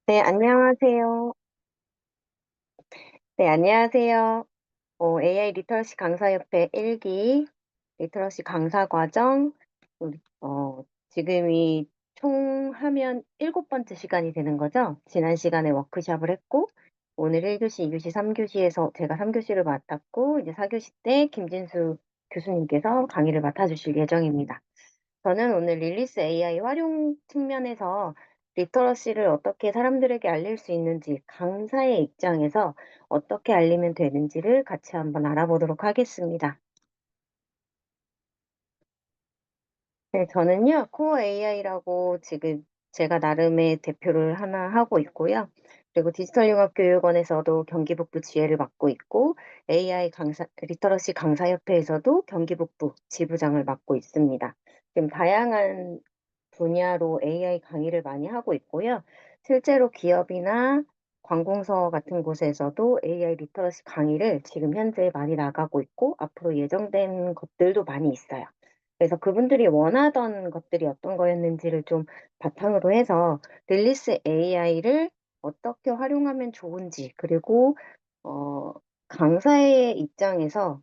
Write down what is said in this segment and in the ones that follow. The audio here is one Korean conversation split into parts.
네, 안녕하세요. 네, 안녕하세요. AI 리터러시 강사협회 1기 리터러시 강사 과정, 지금이 총 하면 7번째 시간이 되는 거죠. 지난 시간에 워크숍을 했고, 오늘 1교시, 2교시, 3교시에서 제가 3교시를 맡았고, 이제 4교시 때 김진수 교수님께서 강의를 맡아주실 예정입니다. 저는 오늘 릴리스 AI 활용 측면에서 리터러시를 어떻게 사람들에게 알릴 수 있는지, 강사의 입장에서 어떻게 알리면 되는지를 같이 한번 알아보도록 하겠습니다. 네, 저는요, 코어 AI라고 지금 제가 나름의 대표를 하나 하고 있고요. 그리고 디지털융합교육원에서도 경기북부 지회를 맡고 있고, AI 리터러시 강사협회에서도 경기북부 지부장을 맡고 있습니다. 지금 다양한 분야로 AI 강의를 많이 하고 있고요. 실제로 기업이나 관공서 같은 곳에서도 AI 리터러시 강의를 지금 현재 많이 나가고 있고, 앞으로 예정된 것들도 많이 있어요. 그래서 그분들이 원하던 것들이 어떤 거였는지를 좀 바탕으로 해서 릴리스 AI를 어떻게 활용하면 좋은지, 그리고 어, 강사의 입장에서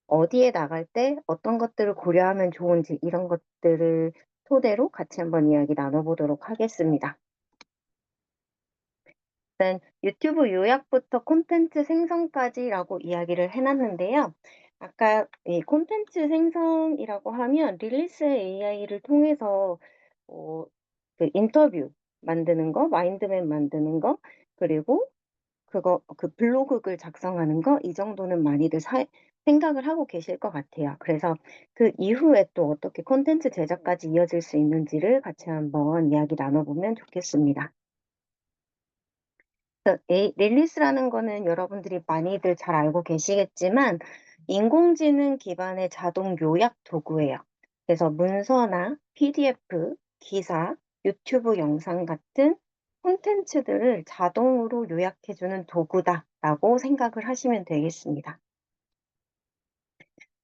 어디에 나갈 때 어떤 것들을 고려하면 좋은지 이런 것들을 토대로 같이 한번 이야기 나눠보도록 하겠습니다. 일단 유튜브 요약부터 콘텐츠 생성까지라고 이야기를 해놨는데요. 아까 이 콘텐츠 생성이라고 하면 릴리스 AI를 통해서 어, 그 인터뷰 만드는 거, 마인드맵 만드는 거, 그리고 그 블로그 글 작성하는 거, 이 정도는 많이들 생각을 하고 계실 것 같아요. 그래서 그 이후에 또 어떻게 콘텐츠 제작까지 이어질 수 있는지를 같이 한번 이야기 나눠보면 좋겠습니다. 릴리스라는 거는 여러분들이 많이들 잘 알고 계시겠지만 인공지능 기반의 자동 요약 도구예요. 그래서 문서나 PDF, 기사, 유튜브 영상 같은 콘텐츠들을 자동으로 요약해주는 도구다라고 생각을 하시면 되겠습니다.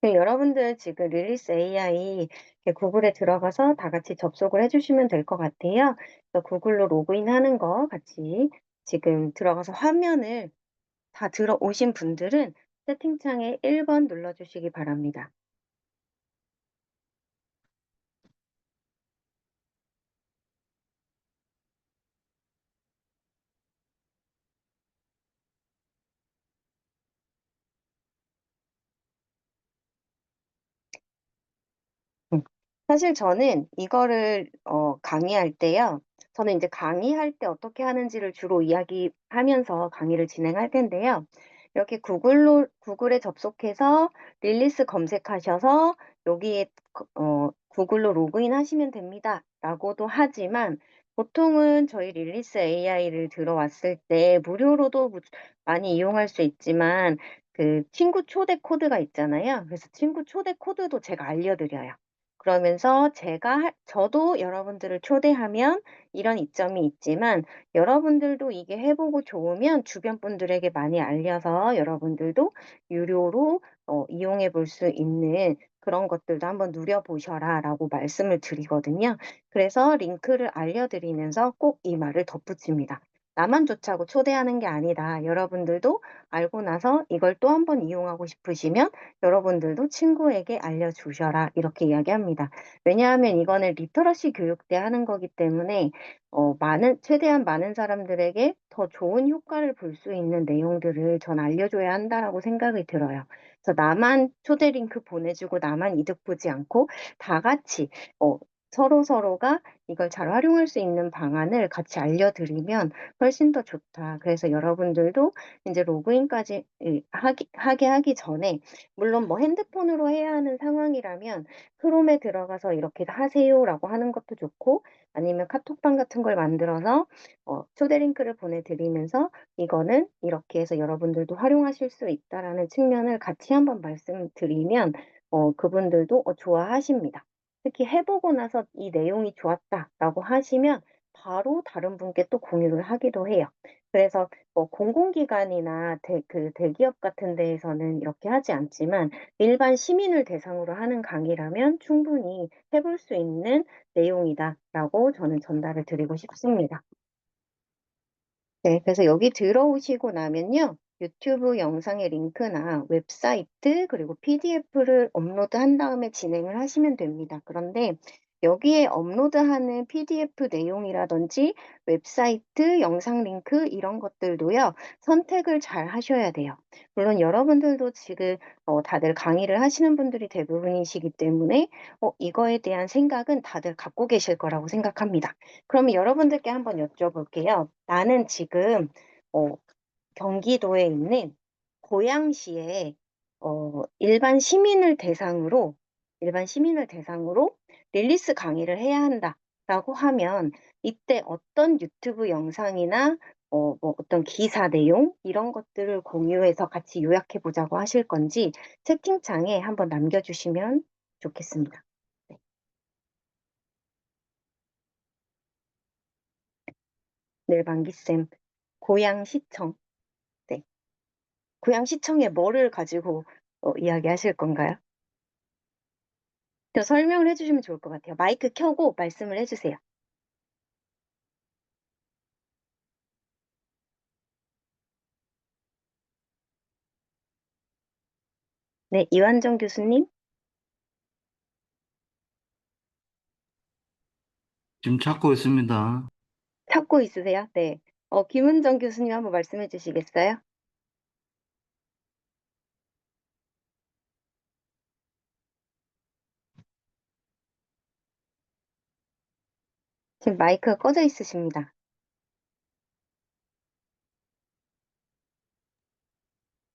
여러분들 지금 릴리스 AI 구글에 들어가서 다 같이 접속을 해주시면 될 것 같아요. 그래서 구글로 로그인하는 거 같이 지금 들어가서 화면을 다 들어오신 분들은 세팅창에 1번 눌러주시기 바랍니다. 음. 사실 저는 이거를 강의할 때요. 저는 이제 강의할 때 어떻게 하는지를 주로 이야기하면서 강의를 진행할 텐데요. 이렇게 구글에 접속해서 릴리스 검색하셔서 여기에 구글로 로그인 하시면 됩니다. 라고도 하지만 보통은 저희 릴리스 AI를 들어왔을 때 무료로도 많이 이용할 수 있지만 그 친구 초대 코드가 있잖아요. 그래서 친구 초대 코드도 제가 알려드려요. 그러면서 저도 여러분들을 초대하면 이런 이점이 있지만 여러분들도 이게 해보고 좋으면 주변 분들에게 많이 알려서 여러분들도 유료로 이용해 볼 수 있는 그런 것들도 한번 누려보셔라 라고 말씀을 드리거든요. 그래서 링크를 알려드리면서 꼭 이 말을 덧붙입니다. 나만 좋자고 초대하는 게 아니다. 여러분들도 알고 나서 이걸 또 한번 이용하고 싶으시면 여러분들도 친구에게 알려주셔라. 이렇게 이야기합니다. 왜냐하면 이거는 리터러시 교육 때 하는 거기 때문에 최대한 많은 사람들에게 더 좋은 효과를 볼 수 있는 내용들을 전 알려줘야 한다라고 생각이 들어요. 그래서 나만 초대 링크 보내주고 나만 이득 보지 않고 다 같이 서로가 이걸 잘 활용할 수 있는 방안을 같이 알려드리면 훨씬 더 좋다. 그래서 여러분들도 이제 로그인까지 하게 하기 전에, 물론 뭐 핸드폰으로 해야 하는 상황이라면 크롬에 들어가서 이렇게 하세요라고 하는 것도 좋고, 아니면 카톡방 같은 걸 만들어서 초대 링크를 보내드리면서 이거는 이렇게 해서 여러분들도 활용하실 수 있다라는 측면을 같이 한번 말씀드리면 그분들도 좋아하십니다. 특히 해보고 나서 이 내용이 좋았다라고 하시면 바로 다른 분께 또 공유를 하기도 해요. 그래서 공공기관이나 그 대기업 같은 데에서는 이렇게 하지 않지만 일반 시민을 대상으로 하는 강의라면 충분히 해볼 수 있는 내용이다라고 저는 전달을 드리고 싶습니다. 네, 그래서 여기 들어오시고 나면요. 유튜브 영상의 링크나 웹사이트, 그리고 PDF를 업로드한 다음에 진행을 하시면 됩니다. 그런데 여기에 업로드하는 PDF 내용이라든지 웹사이트, 영상 링크 이런 것들도요. 선택을 잘 하셔야 돼요. 물론 여러분들도 지금 다들 강의를 하시는 분들이 대부분이시기 때문에 이거에 대한 생각은 다들 갖고 계실 거라고 생각합니다. 그럼 여러분들께 한번 여쭤볼게요. 나는 지금 어, 경기도에 있는 고양시에 일반 시민을 대상으로 릴리스 강의를 해야 한다라고 하면 이때 어떤 유튜브 영상이나 뭐 어떤 기사 내용 이런 것들을 공유해서 같이 요약해 보자고 하실 건지 채팅창에 한번 남겨주시면 좋겠습니다. 네, 늘방기쌤, 고양시청. 네. 고양시청에 뭐를 가지고 이야기하실 건가요? 저 설명을 해주시면 좋을 것 같아요. 마이크 켜고 말씀을 해주세요. 네, 이완정 교수님 지금 찾고 있습니다. 찾고 있으세요? 네. 김은정 교수님 한번 말씀해 주시겠어요? 지금 마이크가 꺼져 있으십니다.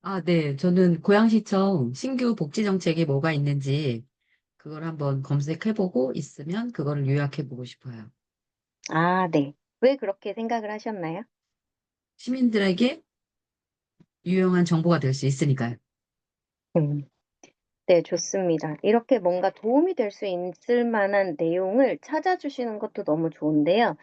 아, 네. 저는 고양시청 신규 복지 정책이 뭐가 있는지 그걸 한번 검색해보고 있으면 그거를 요약해보고 싶어요. 아, 네. 왜 그렇게 생각을 하셨나요? 시민들에게 유용한 정보가 될 수 있으니까요. 음. 네, 좋습니다. 이렇게 뭔가 도움이 될 수 있을 만한 내용을 찾아주시는 것도 너무 좋은데요.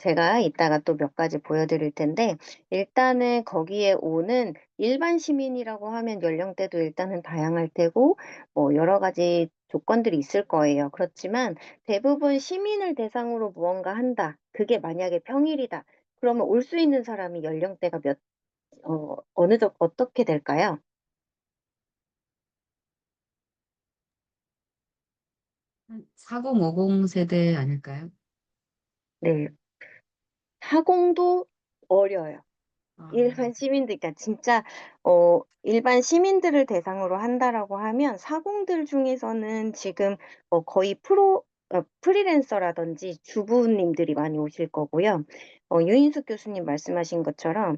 제가 이따가 또 몇 가지 보여드릴 텐데, 일단은 거기에 오는 일반 시민이라고 하면 연령대도 일단은 다양할 테고, 뭐 여러 가지 조건들이 있을 거예요. 그렇지만 대부분 시민을 대상으로 무언가 한다. 그게 만약에 평일이다. 그러면 올 수 있는 사람이 연령대가 어떻게 될까요? 한 4050 세대 아닐까요? 네. 사공도 어려요. 아, 일반 시민들, 그러니까 진짜 일반 시민들을 대상으로 한다라고 하면 사공들 중에서는 지금 거의 프리랜서라든지 주부님들이 많이 오실 거고요. 유인숙 교수님 말씀하신 것처럼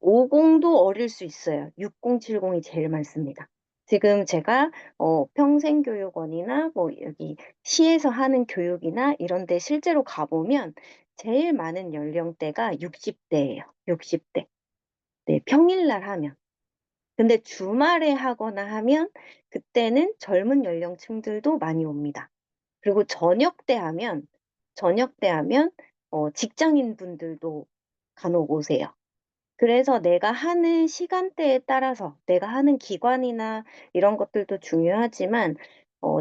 50도 어릴 수 있어요. 60, 70이 제일 많습니다. 지금 제가 평생교육원이나 뭐 여기 시에서 하는 교육이나 이런 데 실제로 가보면 제일 많은 연령대가 60대예요. 60대. 네, 평일날 하면. 근데 주말에 하거나 하면 그때는 젊은 연령층들도 많이 옵니다. 그리고 저녁 때 하면 직장인 분들도 간혹 오세요. 그래서 내가 하는 시간대에 따라서 내가 하는 기관이나 이런 것들도 중요하지만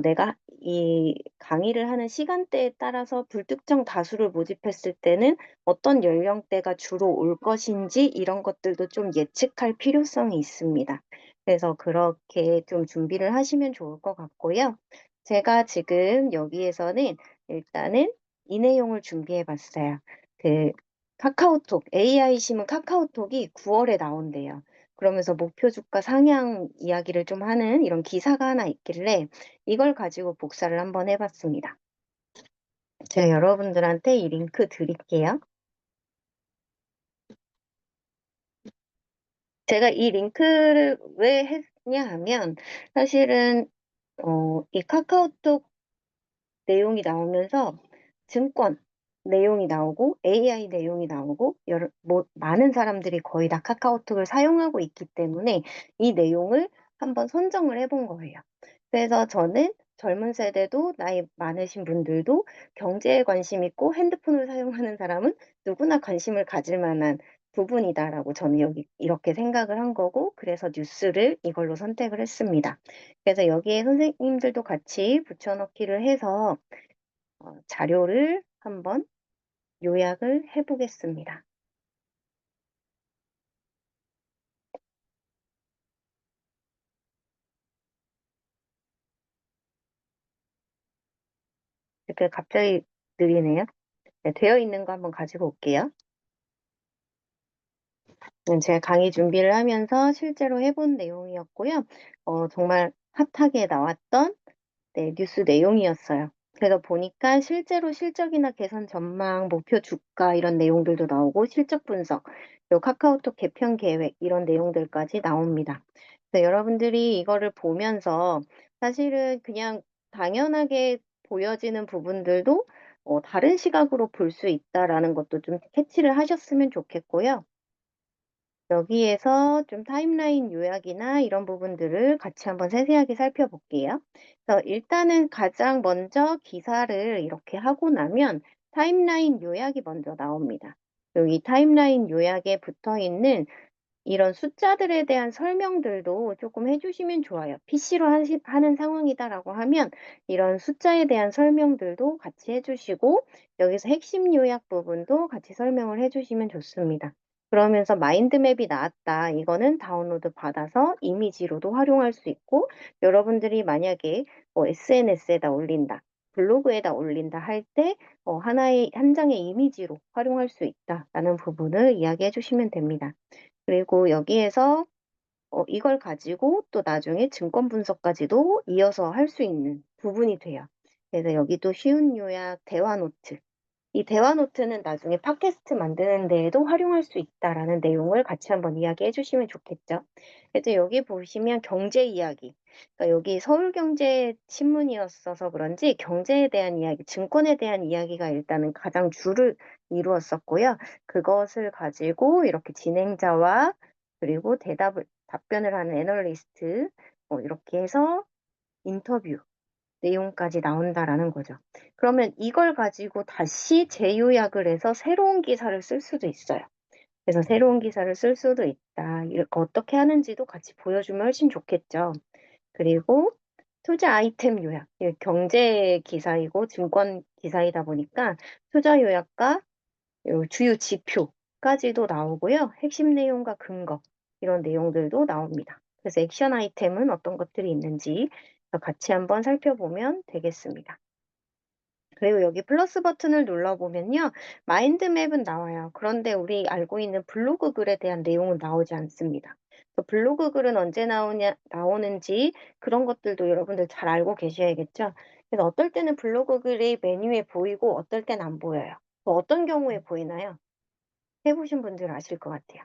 내가 이 강의를 하는 시간대에 따라서 불특정 다수를 모집했을 때는 어떤 연령대가 주로 올 것인지 이런 것들도 좀 예측할 필요성이 있습니다. 그래서 그렇게 좀 준비를 하시면 좋을 것 같고요. 제가 지금 여기에서는 일단은 이 내용을 준비해 봤어요. 그 카카오톡, AI 심은 카카오톡이 9월에 나온대요. 그러면서 목표 주가 상향 이야기를 좀 하는 이런 기사가 하나 있길래 이걸 가지고 복사를 한번 해봤습니다. 제가 여러분들한테 이 링크 드릴게요. 제가 이 링크를 왜 했냐 하면 사실은 이 카카오톡 내용이 나오면서 증권 내용이 나오고 AI 내용이 나오고 많은 사람들이 거의 다 카카오톡을 사용하고 있기 때문에 이 내용을 한번 선정을 해본 거예요. 그래서 저는 젊은 세대도 나이 많으신 분들도 경제에 관심 있고 핸드폰을 사용하는 사람은 누구나 관심을 가질 만한 부분이다라고 저는 여기 이렇게 생각을 한 거고 그래서 뉴스를 이걸로 선택을 했습니다. 그래서 여기에 선생님들도 같이 붙여넣기를 해서 자료를 한번 요약을 해보겠습니다. 갑자기 느리네요. 네, 되어 있는 거 한번 가지고 올게요. 제가 강의 준비를 하면서 실제로 해본 내용이었고요. 정말 핫하게 나왔던 뉴스 내용이었어요. 그래서 보니까 실제로 실적이나 개선 전망, 목표 주가 이런 내용들도 나오고 실적 분석, 요 카카오톡 개편 계획 이런 내용들까지 나옵니다. 그래서 여러분들이 이거를 보면서 사실은 그냥 당연하게 보여지는 부분들도 다른 시각으로 볼 수 있다라는 것도 좀 캐치를 하셨으면 좋겠고요. 여기에서 좀 타임라인 요약이나 이런 부분들을 같이 한번 세세하게 살펴볼게요. 그래서 일단은 가장 먼저 기사를 이렇게 하고 나면 타임라인 요약이 먼저 나옵니다. 여기 타임라인 요약에 붙어 있는 이런 숫자들에 대한 설명들도 조금 해주시면 좋아요. PC로 하는 상황이다라고 하면 이런 숫자에 대한 설명들도 같이 해주시고 여기서 핵심 요약 부분도 같이 설명을 해주시면 좋습니다. 그러면서 마인드맵이 나왔다. 이거는 다운로드 받아서 이미지로도 활용할 수 있고 여러분들이 만약에 SNS에다 올린다. 블로그에다 올린다 할 때 한 장의 이미지로 활용할 수 있다라는 부분을 이야기해 주시면 됩니다. 그리고 여기에서 이걸 가지고 또 나중에 증권 분석까지도 이어서 할 수 있는 부분이 돼요. 그래서 여기도 쉬운 요약, 대화 노트. 이 대화 노트는 나중에 팟캐스트 만드는 데에도 활용할 수 있다라는 내용을 같이 한번 이야기해 주시면 좋겠죠. 그래서 여기 보시면 경제 이야기. 그러니까 여기 서울경제 신문이었어서 그런지 경제에 대한 이야기, 증권에 대한 이야기가 일단은 가장 주를 이루었었고요. 그것을 가지고 이렇게 진행자와 그리고 답변을 하는 애널리스트, 이렇게 해서 인터뷰 내용까지 나온다라는 거죠. 그러면 이걸 가지고 다시 재요약을 해서 새로운 기사를 쓸 수도 있어요. 그래서 새로운 기사를 쓸 수도 있다. 이렇게 어떻게 하는지도 같이 보여주면 훨씬 좋겠죠. 그리고 투자 아이템 요약. 이게 경제 기사이고 증권 기사이다 보니까 투자 요약과 요 주요 지표까지도 나오고요. 핵심 내용과 근거 이런 내용들도 나옵니다. 그래서 액션 아이템은 어떤 것들이 있는지 같이 한번 살펴보면 되겠습니다. 그리고 여기 플러스 버튼을 눌러보면요. 마인드맵은 나와요. 그런데 우리 알고 있는 블로그 글에 대한 내용은 나오지 않습니다. 블로그 글은 언제 나오는지 그런 것들도 여러분들 잘 알고 계셔야겠죠. 그래서 어떨 때는 블로그 글이 메뉴에 보이고 어떨 때는 안 보여요. 어떤 경우에 보이나요? 해보신 분들 아실 것 같아요.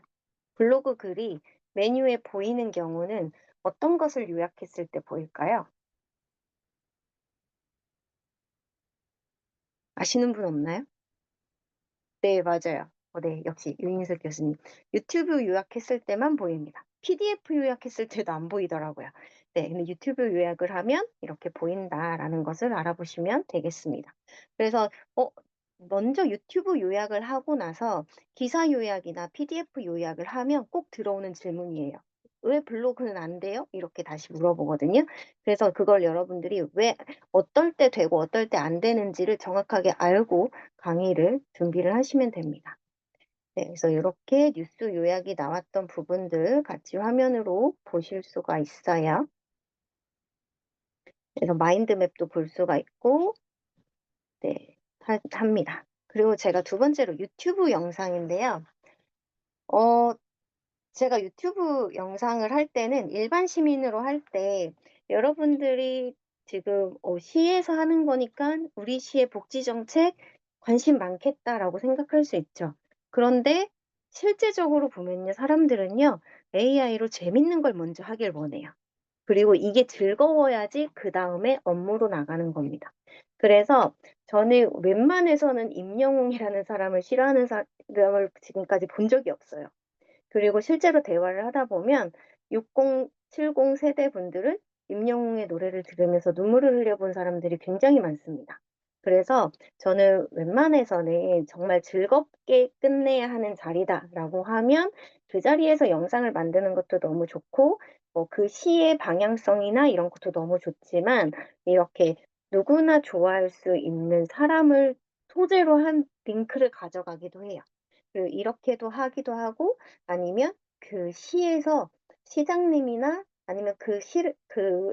블로그 글이 메뉴에 보이는 경우는 어떤 것을 요약했을 때 보일까요? 아시는 분 없나요? 네, 맞아요. 네, 역시 유인슬 교수님. 유튜브 요약했을 때만 보입니다. PDF 요약했을 때도 안 보이더라고요. 네, 근데 유튜브 요약을 하면 이렇게 보인다라는 것을 알아보시면 되겠습니다. 그래서 먼저 유튜브 요약을 하고 나서 기사 요약이나 PDF 요약을 하면 꼭 들어오는 질문이에요. 왜 블로그는 안 돼요? 이렇게 다시 물어보거든요. 그래서 그걸 여러분들이 왜 어떨 때 되고 어떨 때 안 되는지를 정확하게 알고 강의를 준비를 하시면 됩니다. 네, 그래서 이렇게 뉴스 요약이 나왔던 부분들 같이 화면으로 보실 수가 있어요. 그래서 마인드맵도 볼 수가 있고, 네, 합니다. 그리고 제가 두 번째로 유튜브 영상인데요. 어, 제가 유튜브 영상을 할 때는 일반 시민으로 할 때 여러분들이 지금 시에서 하는 거니까 우리 시의 복지 정책 관심 많겠다라고 생각할 수 있죠. 그런데 실제적으로 보면요, 사람들은요, AI로 재밌는 걸 먼저 하길 원해요. 그리고 이게 즐거워야지 그 다음에 업무로 나가는 겁니다. 그래서 저는 웬만해서는 임영웅이라는 사람을 싫어하는 사람을 지금까지 본 적이 없어요. 그리고 실제로 대화를 하다 보면 60, 70 세대 분들은 임영웅의 노래를 들으면서 눈물을 흘려본 사람들이 굉장히 많습니다. 그래서 저는 웬만해서는 정말 즐겁게 끝내야 하는 자리다라고 하면 그 자리에서 영상을 만드는 것도 너무 좋고 그 시의 방향성이나 이런 것도 너무 좋지만 이렇게 누구나 좋아할 수 있는 사람을 소재로 한 링크를 가져가기도 해요. 이렇게도 하기도 하고 아니면 그 시에서 시장님이나 아니면 그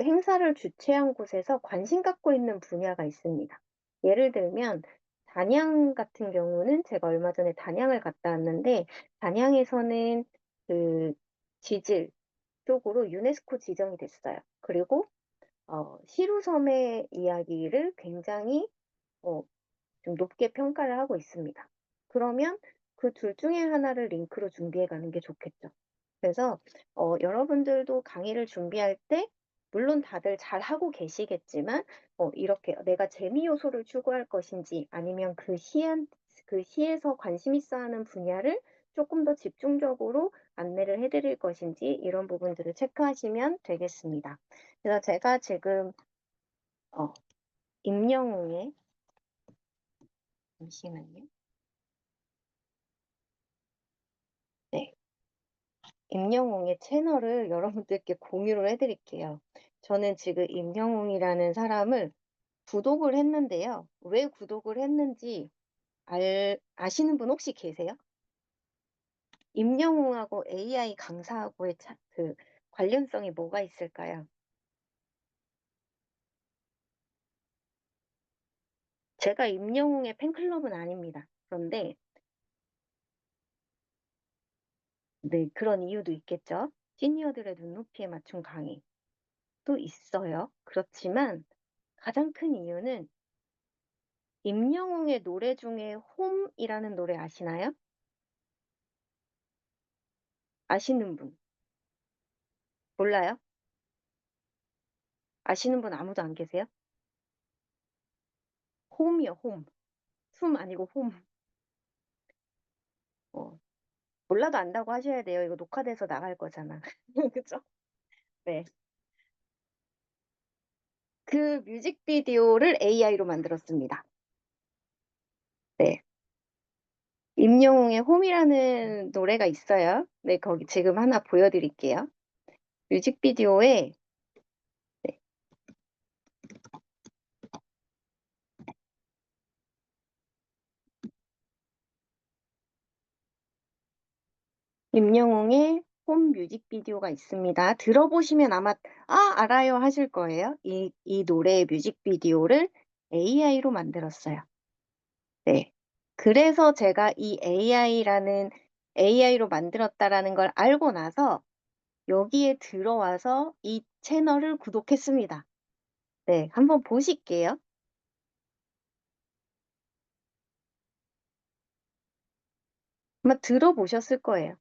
행사를 주최한 곳에서 관심 갖고 있는 분야가 있습니다. 예를 들면 단양 같은 경우는 제가 얼마 전에 단양을 갔다 왔는데 단양에서는 그 지질 쪽으로 유네스코 지정이 됐어요. 그리고 시루섬의 이야기를 굉장히 좀 높게 평가를 하고 있습니다. 그러면 그 둘 중에 하나를 링크로 준비해 가는 게 좋겠죠. 그래서 여러분들도 강의를 준비할 때 물론 다들 잘하고 계시겠지만 이렇게 내가 재미 요소를 추구할 것인지 아니면 그 시에서 관심 있어 하는 분야를 조금 더 집중적으로 안내를 해드릴 것인지 이런 부분들을 체크하시면 되겠습니다. 그래서 제가 지금 임영웅의 잠시만요. 네. 임영웅의 채널을 여러분들께 공유를 해드릴게요. 저는 지금 임영웅이라는 사람을 구독을 했는데요. 왜 구독을 했는지 아시는 분 혹시 계세요? 임영웅하고 AI 강사하고의 그 관련성이 뭐가 있을까요? 제가 임영웅의 팬클럽은 아닙니다. 그런데 네, 그런 이유도 있겠죠. 시니어들의 눈높이에 맞춘 강의도 있어요. 그렇지만 가장 큰 이유는 임영웅의 노래 중에 홈이라는 노래 아시나요? 아시는 분? 몰라요? 아시는 분 아무도 안 계세요? 홈이요, 홈. 숨 아니고 홈. 어, 몰라도 안다고 하셔야 돼요. 이거 녹화돼서 나갈 거잖아. 그죠? 네. 그 뮤직비디오를 AI로 만들었습니다. 네. 임영웅의 홈이라는 노래가 있어요. 네, 거기 지금 하나 보여드릴게요. 뮤직비디오에 네, 임영웅의 홈 뮤직비디오가 있습니다. 들어보시면 아마 알아요 하실 거예요. 이 노래의 뮤직비디오를 AI로 만들었어요. 네. 그래서 제가 이 AI로 만들었다라는 걸 알고 나서 여기에 들어와서 이 채널을 구독했습니다. 네, 한번 보실게요. 아마 들어보셨을 거예요.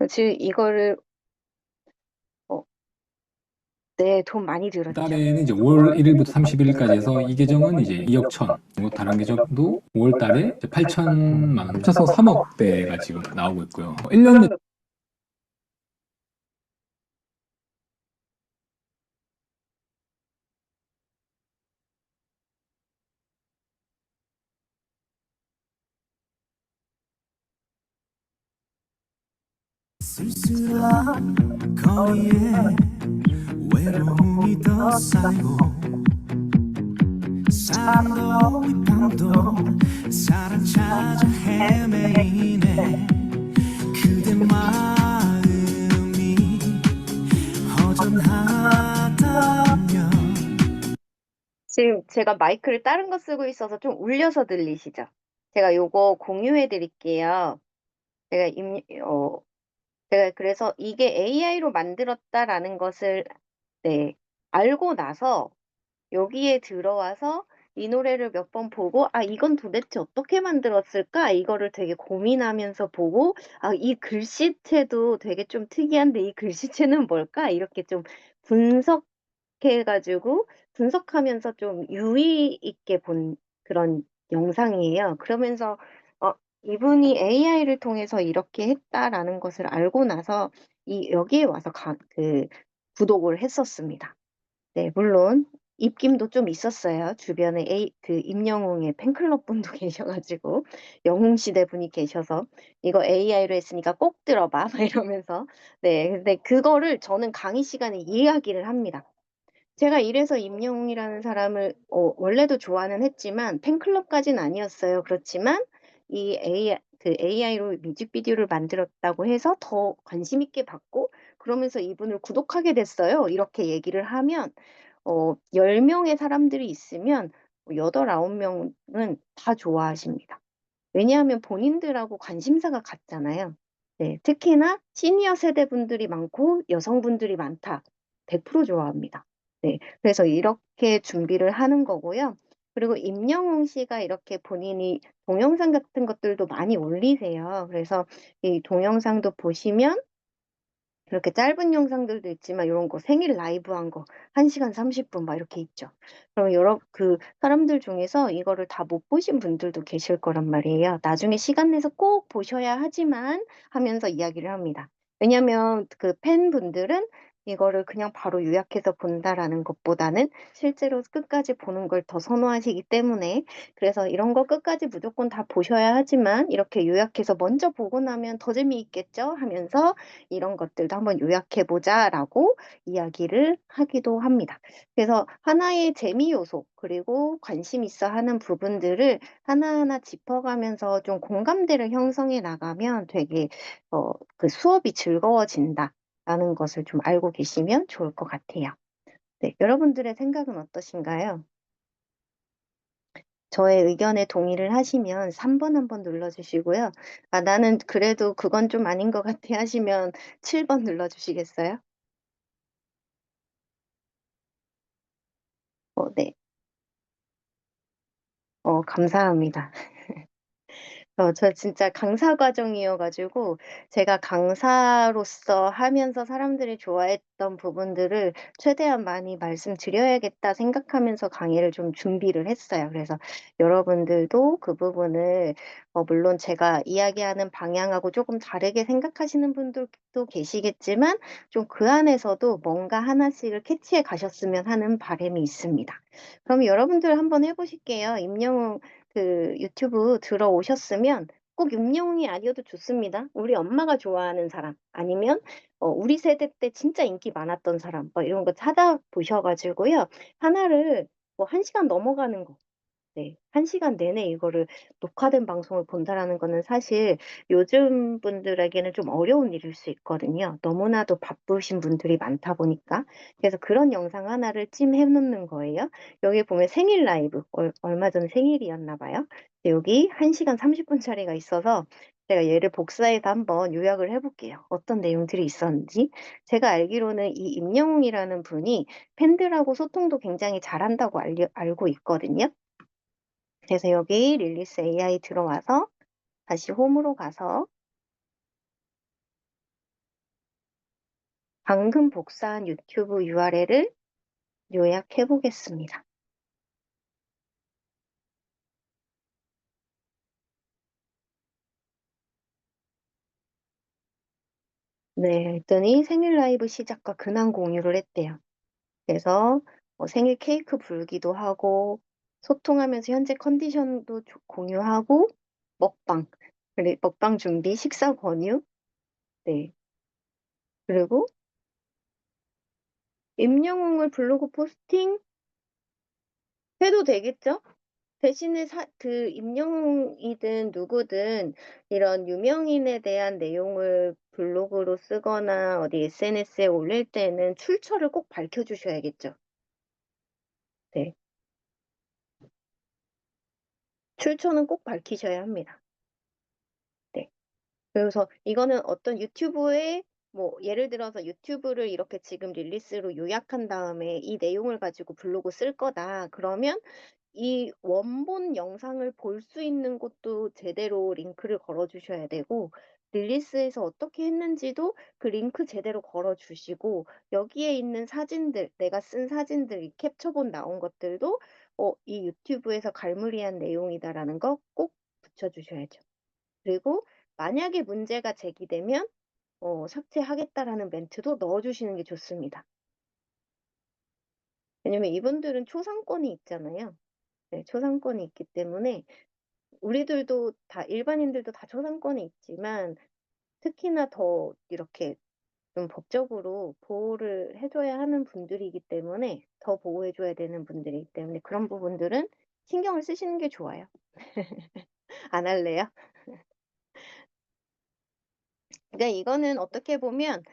지금 이거를 어, 네, 돈 많이 들었죠. 달에는 이제 5월 1일부터 31일까지 해서 이 계정은 이제 2억 천, 그리고 다른 계정도 5월 달에 8천만 원, 합쳐서 3억대가 지금 나오고 있고요. 1년 쓸쓸한 거리에 외로움이 더 쌓이고 사람도 이 밤도 사랑 찾아 헤매이네 그대 마음이 허전하다면 지금 제가 마이크를 다른 거 쓰고 있어서 좀 울려서 들리시죠? 제가 요거 공유해 드릴게요. 제가 그래서 이게 AI로 만들었다라는 것을 네, 알고 나서 여기에 들어와서 이 노래를 몇 번 보고 이건 도대체 어떻게 만들었을까? 이거를 되게 고민하면서 보고 이 글씨체도 되게 좀 특이한데 이 글씨체는 뭘까? 이렇게 좀 분석하면서 좀 유의 있게 본 그런 영상이에요. 그러면서 이분이 AI를 통해서 이렇게 했다라는 것을 알고 나서 여기에 와서 구독을 했었습니다. 네, 물론 입김도 좀 있었어요. 주변에 임영웅의 팬클럽 분도 계셔가지고 영웅 시대 분이 계셔서 이거 AI로 했으니까 꼭 들어봐 막 이러면서 네, 근데 그거를 저는 강의 시간에 이야기를 합니다. 제가 이래서 임영웅이라는 사람을 원래도 좋아는 했지만 팬클럽까지는 아니었어요. 그렇지만 이 AI 그 AI로 뮤직비디오를 만들었다고 해서 더 관심 있게 봤고 그러면서 이분을 구독하게 됐어요. 이렇게 얘기를 하면 10명의 사람들이 있으면 8, 9명은 다 좋아하십니다. 왜냐하면 본인들하고 관심사가 같잖아요. 네, 특히나 시니어 세대 분들이 많고 여성분들이 많다. 100% 좋아합니다. 네, 그래서 이렇게 준비를 하는 거고요. 그리고 임영웅 씨가 이렇게 본인이 동영상 같은 것들도 많이 올리세요. 그래서 이 동영상도 보시면 이렇게 짧은 영상들도 있지만 이런 거 생일 라이브 한 거 1시간 30분 막 이렇게 있죠. 그럼 여러 그 사람들 중에서 이거를 다 못 보신 분들도 계실 거란 말이에요. 나중에 시간 내서 꼭 보셔야 하지만 하면서 이야기를 합니다. 왜냐면 그 팬분들은 이거를 그냥 바로 요약해서 본다라는 것보다는 실제로 끝까지 보는 걸 더 선호하시기 때문에 그래서 이런 거 끝까지 무조건 다 보셔야 하지만 이렇게 요약해서 먼저 보고 나면 더 재미있겠죠 하면서 이런 것들도 한번 요약해보자라고 이야기를 하기도 합니다. 그래서 하나의 재미 요소, 그리고 관심 있어 하는 부분들을 하나하나 짚어가면서 좀 공감대를 형성해 나가면 되게, 그 수업이 즐거워진다라는 것을 좀 알고 계시면 좋을 것 같아요. 네, 여러분들의 생각은 어떠신가요? 저의 의견에 동의를 하시면 3번 한번 눌러주시고요. 아, 나는 그래도 그건 좀 아닌 것 같아 하시면 7번 눌러주시겠어요? 네. 감사합니다. 저 진짜 강사 과정이어가지고 제가 강사로서 하면서 사람들이 좋아했던 부분들을 최대한 많이 말씀드려야겠다 생각하면서 강의를 좀 준비를 했어요. 그래서 여러분들도 그 부분을 물론 제가 이야기하는 방향하고 조금 다르게 생각하시는 분들도 계시겠지만 좀 그 안에서도 뭔가 하나씩을 캐치해 가셨으면 하는 바람이 있습니다. 그럼 여러분들 한번 해보실게요. 임영웅 그 유튜브 들어오셨으면 꼭 임영웅이 아니어도 좋습니다. 우리 엄마가 좋아하는 사람 아니면 우리 세대 때 진짜 인기 많았던 사람 뭐 이런 거 찾아보셔가지고요. 하나를 뭐 1시간 넘어가는 거 네, 1시간 내내 이거를 녹화된 방송을 본다라는 거는 사실 요즘 분들에게는 좀 어려운 일일 수 있거든요. 너무나도 바쁘신 분들이 많다 보니까. 그래서 그런 영상 하나를 찜해 놓는 거예요. 여기 보면 생일 라이브, 얼마 전 생일이었나 봐요. 여기 1시간 30분짜리가 있어서 제가 얘를 복사해서 한번 요약을 해볼게요. 어떤 내용들이 있었는지. 제가 알기로는 이 임영웅이라는 분이 팬들하고 소통도 굉장히 잘한다고 알고 있거든요. 그래서 여기 릴리스 AI 들어와서 다시 홈으로 가서 방금 복사한 유튜브 URL을 요약해 보겠습니다. 네, 했더니 생일 라이브 시작과 근황 공유를 했대요. 그래서 생일 케이크 불기도 하고 소통하면서 현재 컨디션도 공유하고 먹방, 먹방 준비, 식사 권유, 네. 그리고 임영웅을 블로그 포스팅 해도 되겠죠? 대신에 그 임영웅이든 누구든 이런 유명인에 대한 내용을 블로그로 쓰거나 어디 SNS에 올릴 때는 출처를 꼭 밝혀주셔야겠죠. 네. 출처는 꼭 밝히셔야 합니다. 네. 그래서 이거는 어떤 유튜브에 뭐 예를 들어서 유튜브를 이렇게 지금 릴리스로 요약한 다음에 이 내용을 가지고 블로그 쓸 거다. 그러면 이 원본 영상을 볼 수 있는 곳도 제대로 링크를 걸어 주셔야 되고 릴리스에서 어떻게 했는지도 그 링크 제대로 걸어 주시고 여기에 있는 사진들, 내가 쓴 사진들, 이 캡처본 나온 것들도 이 유튜브에서 갈무리한 내용이다라는 거 꼭 붙여 주셔야죠. 그리고 만약에 문제가 제기되면 삭제하겠다라는 멘트도 넣어 주시는 게 좋습니다. 왜냐면 이분들은 초상권이 있잖아요. 네, 초상권이 있기 때문에 우리들도 다 일반인들도 다 초상권이 있지만 특히나 더 이렇게 좀 법적으로 보호를 해줘야 하는 분들이기 때문에 더 보호해줘야 되는 분들이기 때문에 그런 부분들은 신경을 쓰시는 게 좋아요. 안 할래요? 그러니까 이거는 어떻게 보면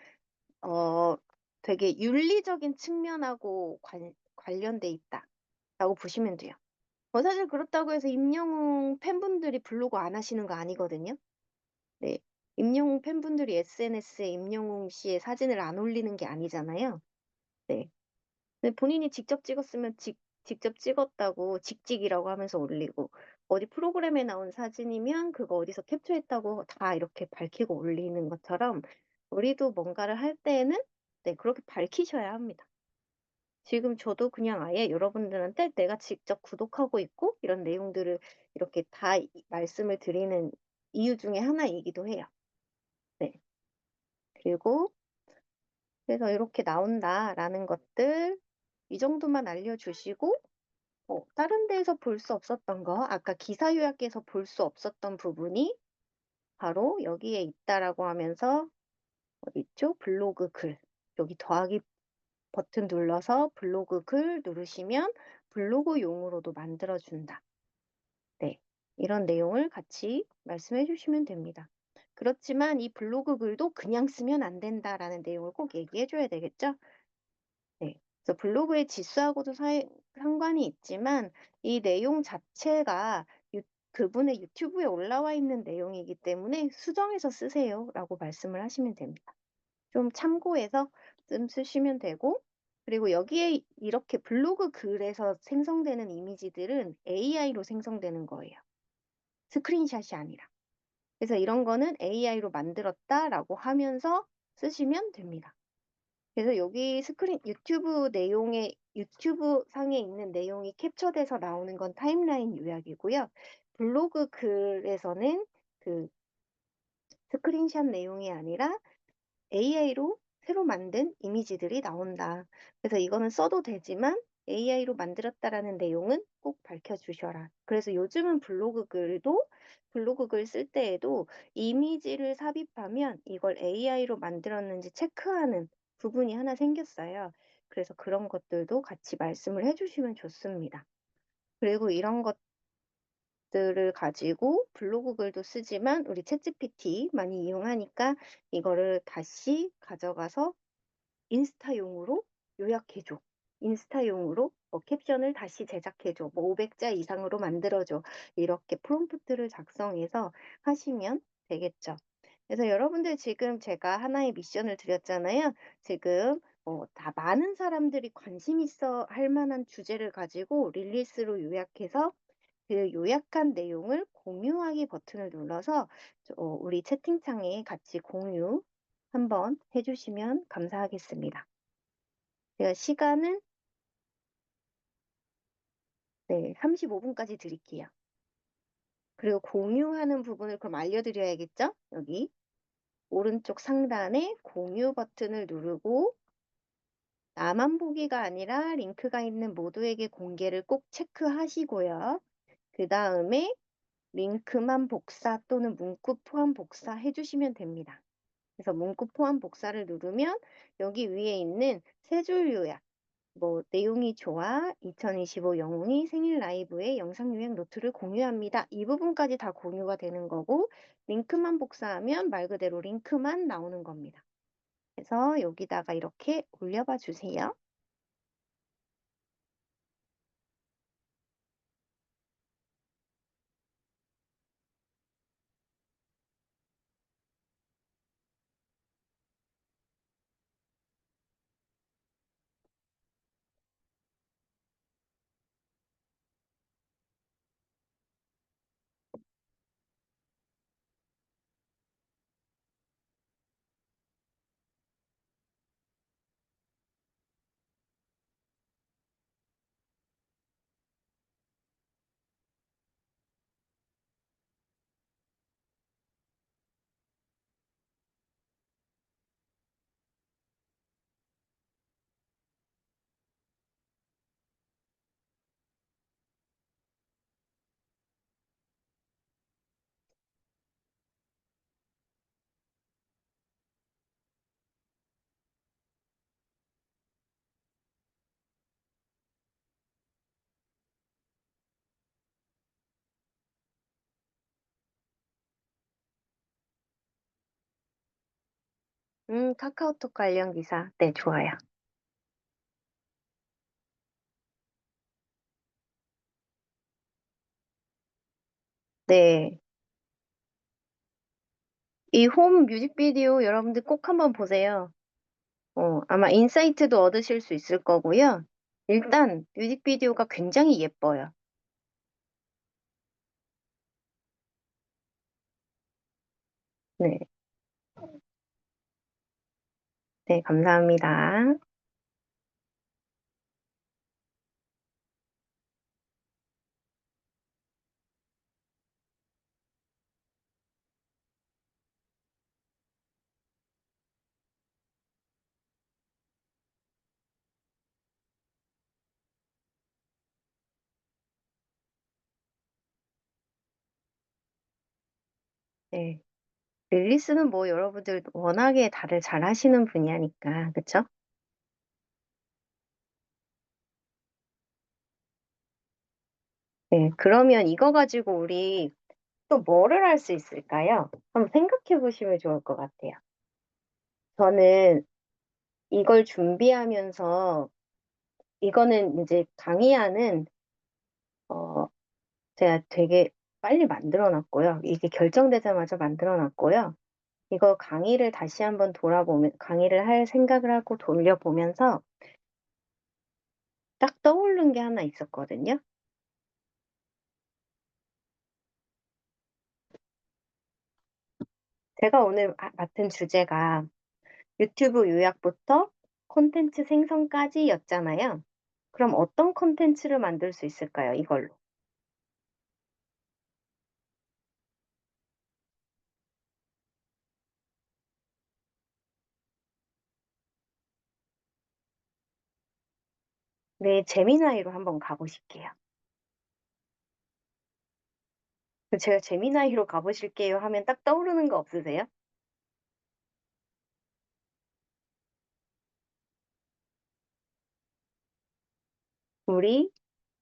어, 되게 윤리적인 측면하고 관련돼 있다라고 보시면 돼요. 사실 그렇다고 해서 임영웅 팬분들이 블로그 안 하시는 거 아니거든요. 네. 임영웅 팬분들이 SNS에 임영웅 씨의 사진을 안 올리는 게 아니잖아요. 네. 근데 본인이 직접 찍었으면 직접 찍었다고 직직이라고 하면서 올리고, 어디 프로그램에 나온 사진이면 그거 어디서 캡처했다고 다 이렇게 밝히고 올리는 것처럼, 우리도 뭔가를 할 때에는 네, 그렇게 밝히셔야 합니다. 지금 저도 그냥 아예 여러분들한테 내가 직접 구독하고 있고 이런 내용들을 이렇게 다 말씀을 드리는 이유 중에 하나이기도 해요. 네. 그리고 그래서 이렇게 나온다라는 것들 이 정도만 알려주시고, 다른 데에서 볼 수 없었던 거, 아까 기사 요약에서 볼 수 없었던 부분이 바로 여기에 있다라고 하면서, 어디 있죠? 블로그 글. 여기 더하기 버튼 눌러서 블로그 글 누르시면 블로그용으로도 만들어준다. 네. 이런 내용을 같이 말씀해 주시면 됩니다. 그렇지만 이 블로그 글도 그냥 쓰면 안 된다라는 내용을 꼭 얘기해 줘야 되겠죠? 네. 그래서 블로그의 지수하고도 상관이 있지만 이 내용 자체가 그분의 유튜브에 올라와 있는 내용이기 때문에 수정해서 쓰세요라고 말씀을 하시면 됩니다. 좀 참고해서 좀 쓰시면 되고, 그리고 여기에 이렇게 블로그 글에서 생성되는 이미지들은 AI로 생성되는 거예요. 스크린샷이 아니라. 그래서 이런 거는 AI로 만들었다라고 하면서 쓰시면 됩니다. 그래서 여기 유튜브 상에 있는 내용이 캡처돼서 나오는 건 타임라인 요약이고요. 블로그 글에서는 그 스크린샷 내용이 아니라 AI로 새로 만든 이미지들이 나온다. 그래서 이거는 써도 되지만 AI로 만들었다라는 내용은 꼭 밝혀주셔라. 그래서 요즘은 블로그 글 쓸 때에도 이미지를 삽입하면 이걸 AI로 만들었는지 체크하는 부분이 하나 생겼어요. 그래서 그런 것들도 같이 말씀을 해주시면 좋습니다. 그리고 이런 것들을 가지고 블로그 글도 쓰지만 우리 챗GPT 많이 이용하니까 이거를 다시 가져가서 인스타용으로 요약해줘. 인스타용으로 캡션을 다시 제작해줘. 500자 이상으로 만들어줘. 이렇게 프롬프트를 작성해서 하시면 되겠죠. 그래서 여러분들 지금 제가 하나의 미션을 드렸잖아요. 지금 다 많은 사람들이 관심 있어 할 만한 주제를 가지고 릴리스로 요약해서 그 요약한 내용을 공유하기 버튼을 눌러서 우리 채팅창에 같이 공유 한번 해주시면 감사하겠습니다. 제가 시간은 네, 35분까지 드릴게요. 그리고 공유하는 부분을 그럼 알려드려야겠죠? 여기 오른쪽 상단에 공유 버튼을 누르고 나만 보기가 아니라 링크가 있는 모두에게 공개를 꼭 체크하시고요. 그 다음에 링크만 복사 또는 문구 포함 복사 해주시면 됩니다. 그래서 문구 포함 복사를 누르면 여기 위에 있는 세 줄 요약, 내용이 좋아 2025 영웅이 생일 라이브의 영상 요약 노트를 공유합니다. 이 부분까지 다 공유가 되는 거고, 링크만 복사하면 말 그대로 링크만 나오는 겁니다. 그래서 여기다가 이렇게 올려봐 주세요. 카카오톡 관련 기사. 네, 좋아요. 네. 이 홈 뮤직비디오 여러분들 꼭 한번 보세요. 아마 인사이트도 얻으실 수 있을 거고요. 일단 뮤직비디오가 굉장히 예뻐요. 네, 네, 감사합니다. 네. 릴리스는 뭐 여러분들 워낙에 다들 잘 하시는 분야니까, 그쵸? 네, 그러면 이거 가지고 우리 또 뭐를 할 수 있을까요? 한번 생각해 보시면 좋을 것 같아요. 저는 이걸 준비하면서 이거는 이제 강의안은 어, 제가 되게 빨리 만들어 놨고요. 이게 결정되자마자 만들어 놨고요. 이거 강의를 다시 한번 강의를 할 생각을 하고 돌려보면서 딱 떠오른 게 하나 있었거든요. 제가 오늘 맡은 주제가 유튜브 요약부터 콘텐츠 생성까지였잖아요. 그럼 어떤 콘텐츠를 만들 수 있을까요? 이걸로. 네, 제미나이로 한번 가보실게요. 제가 제미나이로 가보실게요 하면 딱 떠오르는 거 없으세요? 우리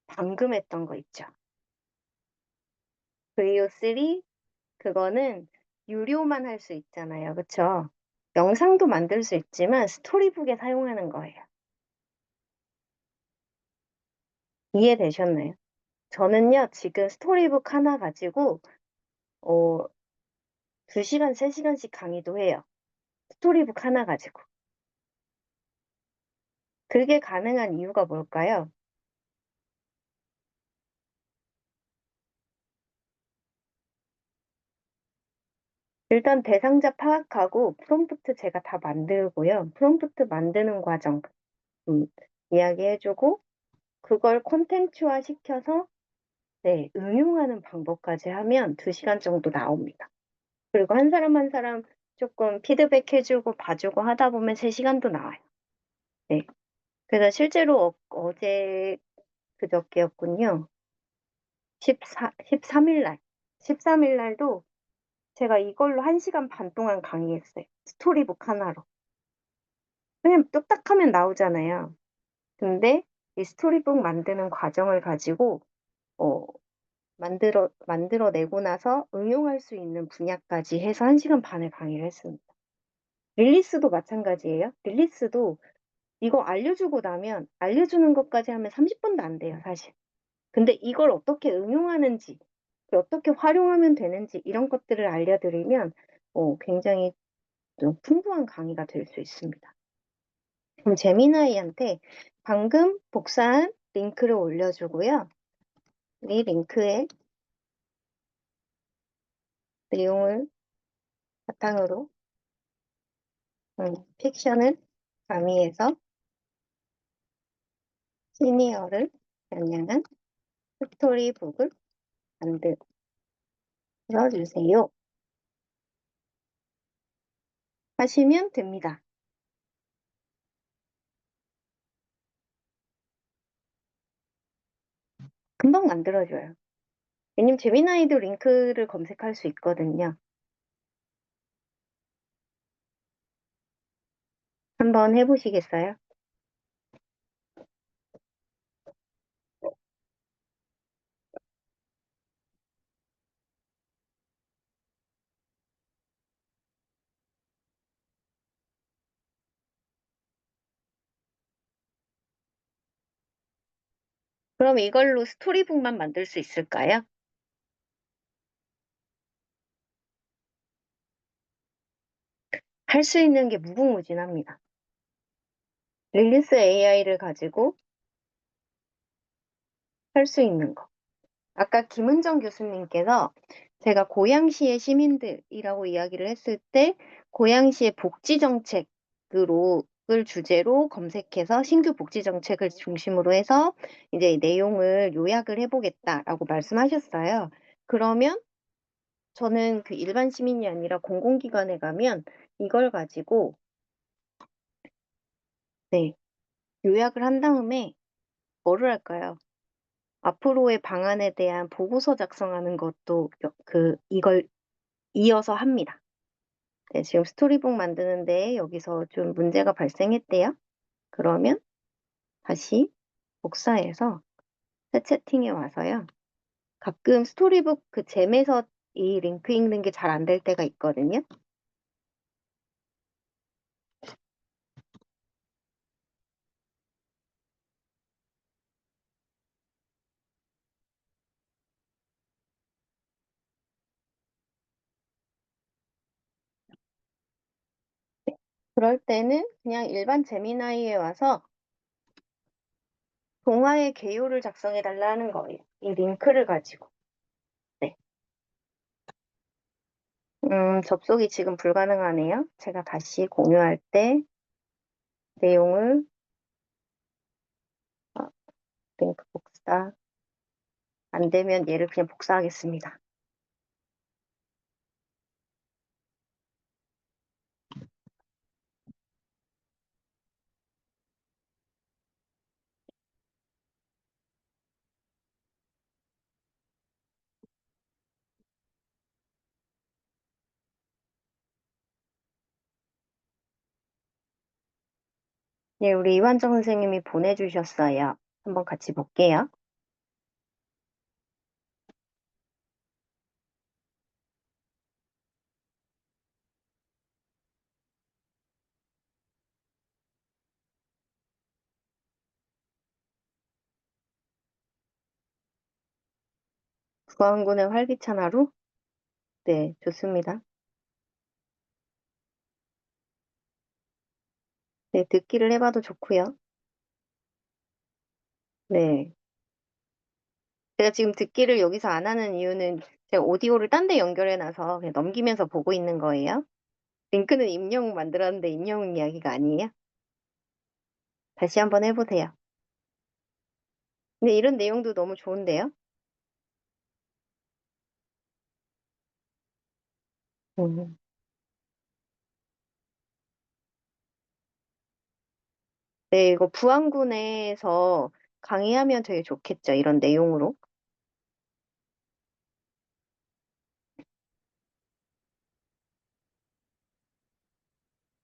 방금 했던 거 있죠. VO3 그거는 유료만 할 수 있잖아요. 그쵸? 영상도 만들 수 있지만 스토리북에 사용하는 거예요. 이해되셨나요? 저는요, 지금 스토리북 하나 가지고, 어, 2시간, 3시간씩 강의도 해요. 스토리북 하나 가지고. 그게 가능한 이유가 뭘까요? 일단 대상자 파악하고 프롬프트 제가 다 만들고요. 프롬프트 만드는 과정, 음, 이야기해주고, 그걸 콘텐츠화 시켜서, 네, 응용하는 방법까지 하면 2시간 정도 나옵니다. 그리고 한 사람 한 사람 조금 피드백 해주고 봐주고 하다 보면 3시간도 나와요. 네. 그래서 실제로 어제 그저께였군요. 13일 날. 13일 날도 제가 이걸로 1시간 반 동안 강의했어요. 스토리북 하나로. 그냥 뚝딱 하면 나오잖아요. 근데 이 스토리북 만드는 과정을 가지고, 어, 만들어내고 나서 응용할 수 있는 분야까지 해서 1시간 반을 강의를 했습니다. 릴리스도 마찬가지예요. 릴리스도 이거 알려주고 나면 알려주는 것까지 하면 30분도 안 돼요, 사실. 근데 이걸 어떻게 응용하는지, 어떻게 활용하면 되는지 이런 것들을 알려드리면 굉장히 좀 풍부한 강의가 될 수 있습니다. 그럼 재미나이한테 방금 복사한 링크를 올려주고요. 이 링크에 내용을 바탕으로 픽션을 가미해서 시니어를 겨냥한 스토리북을 만들어 주세요. 하시면 됩니다. 금방 만들어줘요. 왜냐면 재미나이도 링크를 검색할 수 있거든요. 한번 해보시겠어요? 그럼 이걸로 스토리북만 만들 수 있을까요? 할 수 있는 게 무궁무진합니다. 릴리스 AI를 가지고 할 수 있는 거. 아까 김은정 교수님께서 제가 고양시의 시민들이라고 이야기를 했을 때 고양시의 복지 정책으로 을 주제로 검색해서 신규 복지 정책을 중심으로 해서 이제 이 내용을 요약을 해보겠다라고 말씀하셨어요. 그러면 저는 그 일반 시민이 아니라 공공기관에 가면 이걸 가지고 네, 요약을 한 다음에 뭐를 할까요? 앞으로의 방안에 대한 보고서 작성하는 것도 이걸 이어서 합니다. 네, 지금 스토리북 만드는데 여기서 좀 문제가 발생했대요. 그러면 다시 복사해서 새 채팅에 와서요. 가끔 스토리북 그 잼에서 이 링크 읽는 게 잘 안 될 때가 있거든요. 그럴 때는 그냥 일반 제미나이에 와서 동화의 개요를 작성해 달라는 거예요. 이 링크를 가지고. 네. 접속이 지금 불가능하네요. 제가 다시 공유할 때 내용을 링크 복사 안 되면 얘를 그냥 복사하겠습니다. 네, 우리 이완정 선생님이 보내주셨어요. 한번 같이 볼게요. 구한군의 활기찬 하루? 네, 좋습니다. 네, 듣기를 해봐도 좋고요. 네. 제가 지금 듣기를 여기서 안 하는 이유는 제가 오디오를 딴 데 연결해놔서 그냥 넘기면서 보고 있는 거예요. 링크는 임영웅 만들었는데 임영웅 이야기가 아니에요. 다시 한번 해보세요. 근데 이런 내용도 너무 좋은데요? 음. 네, 이거 부안군에서 강의하면 되게 좋겠죠. 이런 내용으로.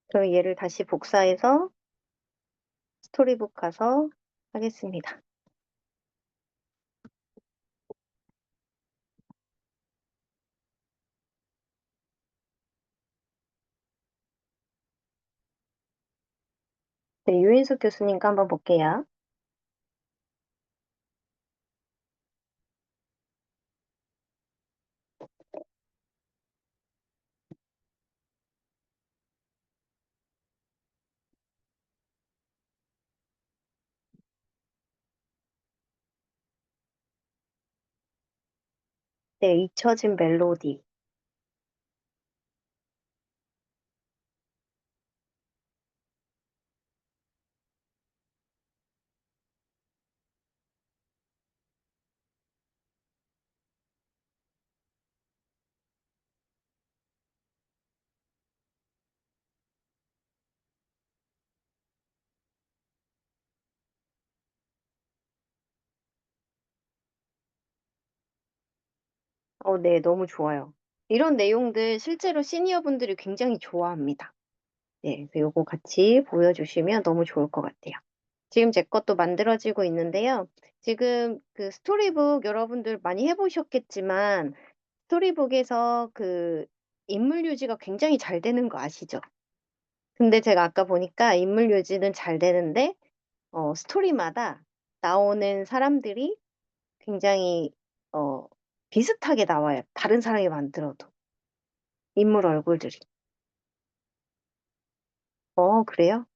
그럼 얘를 다시 복사해서 스토리북 가서 하겠습니다. 네, 유인숙 교수님과 한번 볼게요. 네, 잊혀진 멜로디. 네, 너무 좋아요. 이런 내용들 실제로 시니어분들이 굉장히 좋아합니다. 네, 그래서 요거 같이 보여주시면 너무 좋을 것 같아요. 지금 제 것도 만들어지고 있는데요. 지금 그 스토리북 여러분들 많이 해보셨겠지만, 스토리북에서 그 인물 유지가 굉장히 잘 되는 거 아시죠? 근데 제가 아까 보니까 인물 유지는 잘 되는데, 스토리마다 나오는 사람들이 굉장히 비슷하게 나와요. 다른 사람이 만들어도. 인물 얼굴들이. 그래요?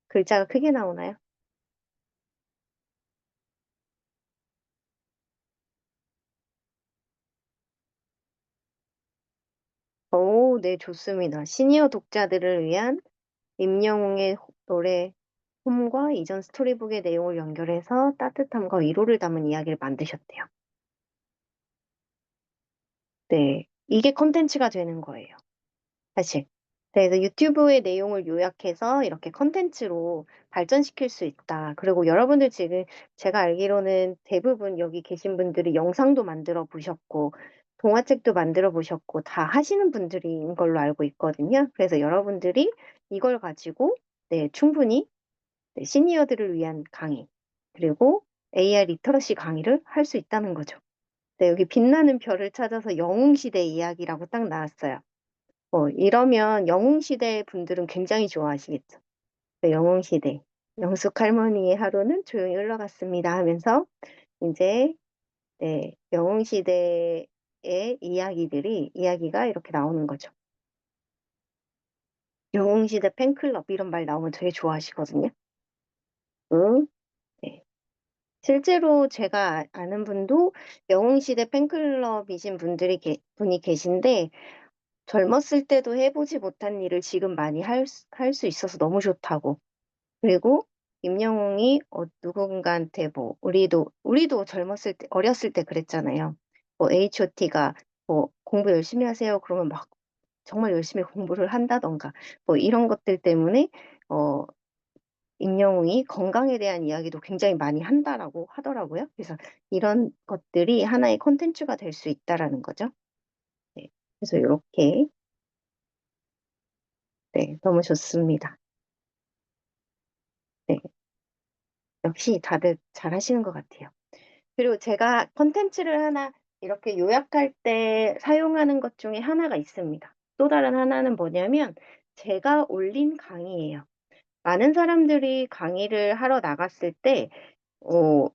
글자가 크게 나오나요? 네, 좋습니다. 시니어 독자들을 위한 임영웅의 노래 홈과 이전 스토리북의 내용을 연결해서 따뜻함과 위로를 담은 이야기를 만드셨대요. 네, 이게 컨텐츠가 되는 거예요. 사실. 그래서 유튜브의 내용을 요약해서 이렇게 컨텐츠로 발전시킬 수 있다. 그리고 여러분들 지금 제가 알기로는 대부분 여기 계신 분들이 영상도 만들어 보셨고, 동화책도 만들어 보셨고, 다 하시는 분들인 걸로 알고 있거든요. 그래서 여러분들이 이걸 가지고 네, 충분히 네, 시니어들을 위한 강의, 그리고 AI 리터러시 강의를 할 수 있다는 거죠. 네, 여기 빛나는 별을 찾아서 영웅시대 이야기라고 딱 나왔어요. 이러면 영웅시대 분들은 굉장히 좋아하시겠죠. 네, 영웅시대. 영숙 할머니의 하루는 조용히 흘러갔습니다 하면서 이제 네, 영웅시대의 이야기가 이렇게 나오는 거죠. 영웅시대 팬클럽 이런 말 나오면 되게 좋아하시거든요. 응? 네. 실제로 제가 아는 분도 영웅시대 팬클럽이신 분이 계신데 젊었을 때도 해보지 못한 일을 지금 많이 할 수 있어서 너무 좋다고. 그리고 임영웅이 누군가한테 뭐 우리도 젊었을 때 어렸을 때 그랬잖아요. 뭐 H.O.T가 뭐 공부 열심히 하세요. 그러면 막 정말 열심히 공부를 한다던가 뭐 이런 것들 때문에 어 임영웅이 건강에 대한 이야기도 굉장히 많이 한다라고 하더라고요. 그래서 이런 것들이 하나의 콘텐츠가 될 수 있다라는 거죠. 네. 그래서 이렇게 네, 너무 좋습니다. 네, 역시 다들 잘 하시는 것 같아요. 그리고 제가 콘텐츠를 하나 이렇게 요약할 때 사용하는 것 중에 하나가 있습니다. 또 다른 하나는 뭐냐면 제가 올린 강의예요. 많은 사람들이 강의를 하러 나갔을 때 어,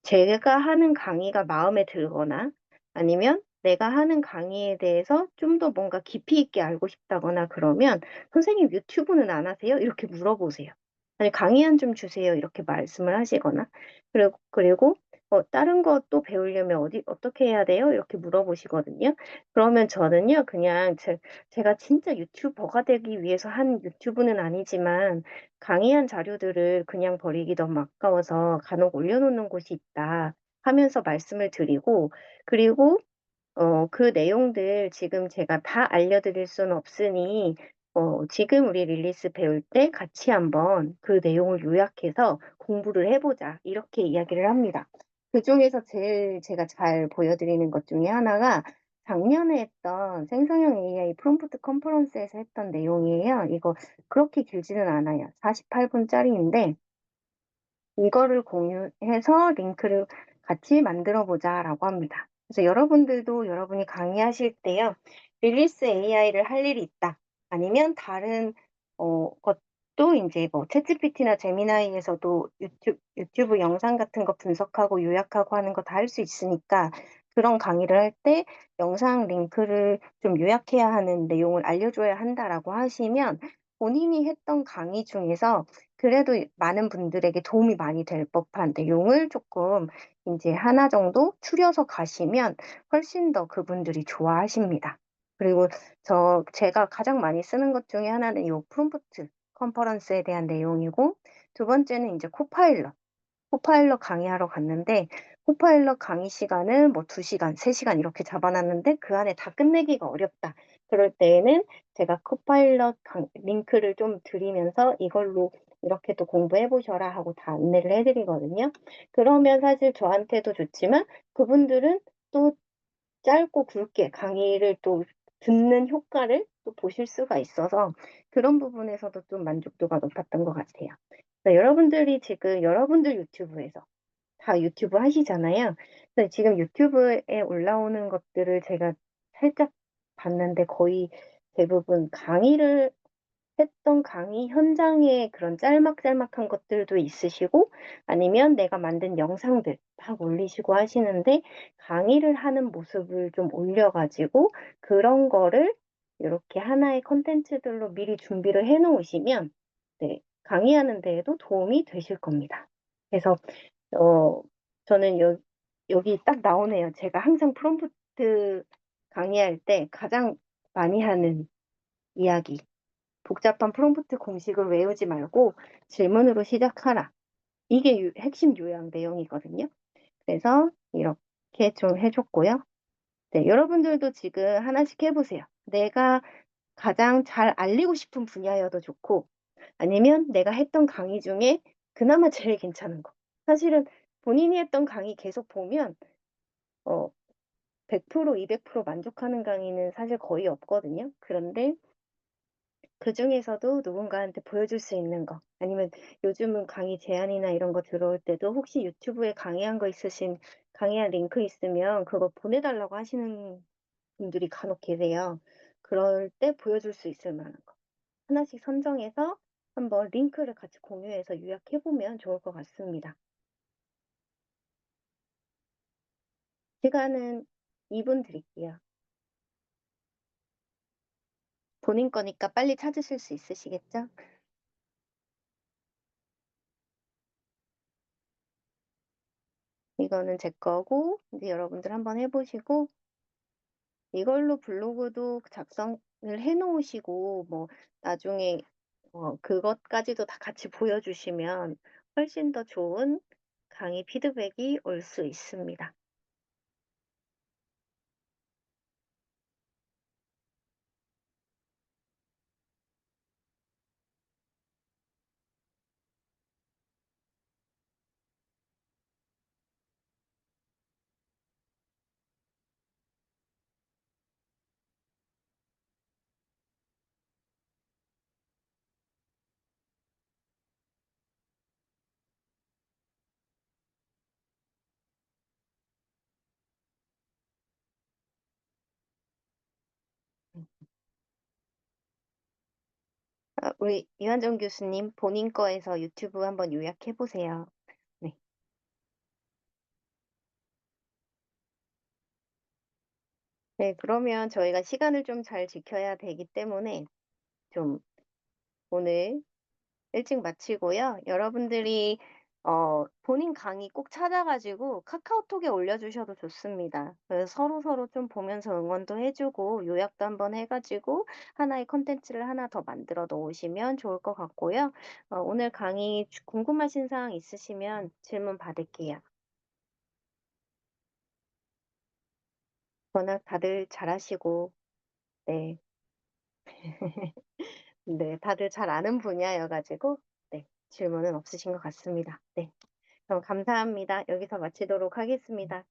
제가 하는 강의가 마음에 들거나 아니면 내가 하는 강의에 대해서 좀 더 뭔가 깊이 있게 알고 싶다거나 그러면 선생님 유튜브는 안 하세요? 이렇게 물어보세요. 아니 강의 좀 주세요. 이렇게 말씀을 하시거나 그리고 다른 것도 배우려면 어떻게 해야 돼요? 이렇게 물어보시거든요. 그러면 저는요, 그냥 제가 진짜 유튜버가 되기 위해서 한 유튜브는 아니지만 강의한 자료들을 그냥 버리기 너무 아까워서 간혹 올려놓는 곳이 있다 하면서 말씀을 드리고, 그리고 그 내용들 지금 제가 다 알려드릴 수는 없으니, 지금 우리 릴리스 배울 때 같이 한번 그 내용을 요약해서 공부를 해보자. 이렇게 이야기를 합니다. 그 중에서 제일 제가 잘 보여드리는 것 중에 하나가 작년에 했던 생성형 AI 프롬프트 컨퍼런스에서 했던 내용이에요. 이거 그렇게 길지는 않아요. 48분짜리인데, 이거를 공유해서 링크를 같이 만들어 보자라고 합니다. 그래서 여러분들도 여러분이 강의하실 때요, 릴리스 AI를 할 일이 있다. 아니면 다른 것도 이제 뭐 챗GPT나 제미나이에서도 유튜브 영상 같은 거 분석하고 요약하고 하는 거 다 할 수 있으니까 그런 강의를 할 때 영상 링크를 좀 요약해야 하는 내용을 알려줘야 한다라고 하시면 본인이 했던 강의 중에서 그래도 많은 분들에게 도움이 많이 될 법한 내용을 조금 이제 하나 정도 추려서 가시면 훨씬 더 그분들이 좋아하십니다. 그리고 제가 가장 많이 쓰는 것 중에 하나는 이 프롬프트 컨퍼런스에 대한 내용이고, 두 번째는 이제 코파일럿 강의하러 갔는데, 코파일럿 강의 시간은 뭐 2시간, 3시간 이렇게 잡아놨는데 그 안에 다 끝내기가 어렵다. 그럴 때에는 제가 코파일럿 링크를 좀 드리면서 이걸로 이렇게 또 공부해 보셔라 하고 다 안내를 해드리거든요. 그러면 사실 저한테도 좋지만 그분들은 또 짧고 굵게 강의를 또 듣는 효과를 또 보실 수가 있어서 그런 부분에서도 좀 만족도가 높았던 것 같아요. 여러분들이 지금 여러분들 유튜브에서 다 유튜브 하시잖아요. 그래서 지금 유튜브에 올라오는 것들을 제가 살짝 봤는데 거의 대부분 강의를 했던 강의 현장의 그런 짤막짤막한 것들도 있으시고 아니면 내가 만든 영상들 막 올리시고 하시는데 강의를 하는 모습을 좀 올려가지고 그런 거를 이렇게 하나의 컨텐츠들로 미리 준비를 해 놓으시면 네, 강의하는 데에도 도움이 되실 겁니다. 그래서 어, 저는 여기 딱 나오네요. 제가 항상 프롬프트 강의할 때 가장 많이 하는 이야기. 복잡한 프롬프트 공식을 외우지 말고 질문으로 시작하라. 이게 핵심 요약 내용이거든요. 그래서 이렇게 좀 해줬고요. 네, 여러분들도 지금 하나씩 해보세요. 내가 가장 잘 알리고 싶은 분야여도 좋고, 아니면 내가 했던 강의 중에 그나마 제일 괜찮은 거. 사실은 본인이 했던 강의 계속 보면, 100%, 200% 만족하는 강의는 사실 거의 없거든요. 그런데 그 중에서도 누군가한테 보여줄 수 있는 거, 아니면 요즘은 강의 제안이나 이런 거 들어올 때도 혹시 유튜브에 강의한 거 있으신, 강의한 링크 있으면 그거 보내달라고 하시는 분들이 간혹 계세요. 그럴 때 보여줄 수 있을 만한 거. 하나씩 선정해서 한번 링크를 같이 공유해서 요약해보면 좋을 것 같습니다. 시간은 2분 드릴게요. 본인 거니까 빨리 찾으실 수 있으시겠죠? 이거는 제 거고, 이제 여러분들 한번 해보시고, 이걸로 블로그도 작성을 해놓으시고, 뭐, 나중에, 그것까지도 다 같이 보여주시면 훨씬 더 좋은 강의 피드백이 올 수 있습니다. 우리 이완정 교수님 본인 거에서 유튜브 한번 요약해보세요. 네. 네, 그러면 저희가 시간을 좀 잘 지켜야 되기 때문에 좀 오늘 일찍 마치고요. 여러분들이 본인 강의 꼭 찾아가지고 카카오톡에 올려주셔도 좋습니다. 그래서 서로서로 좀 보면서 응원도 해주고 요약도 한번 해가지고 하나의 컨텐츠를 하나 더 만들어 놓으시면 좋을 것 같고요. 오늘 강의 궁금하신 사항 있으시면 질문 받을게요. 워낙 다들 잘하시고, 네. 네, 다들 잘 아는 분야여가지고, 네, 질문은 없으신 것 같습니다. 네, 그럼 감사합니다. 여기서 마치도록 하겠습니다.